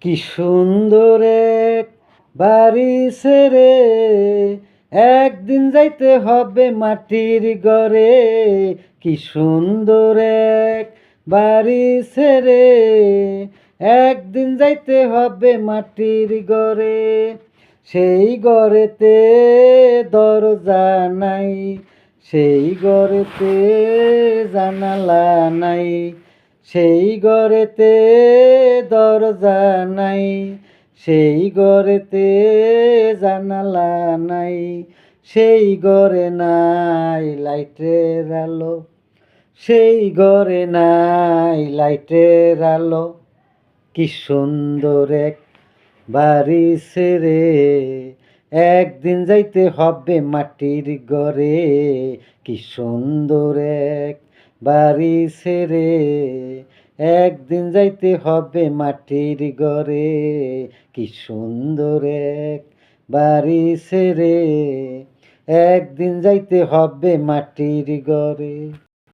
কি সুন্দর এক বাড়ি ছেড়ে একদিন যাইতে হবে মাটির ঘরে। কি সুন্দর এক বাড়ি ছেড়ে একদিন যাইতে হবে মাটির ঘরে। সেই ঘরেতে দরজা নাই, সেই ঘরেতে জানালা নাই, সেই ঘরেতে দরজা নাই, সেই ঘরেতে জানালা নাই, সেই ঘরে নাই লাইটের আলো, সেই ঘরে নাই লাইটের আলো। কি সুন্দর এক বাড়ি ছেড়ে একদিন যাইতে হবে মাটির ঘরে। কি সুন্দর এক বাড়ি ছেড়ে একদিন যাইতে হবে মাটির ঘরে। কি সুন্দর এক বাড়ি ছেড়ে একদিন যাইতে হবে মাটির ঘরে।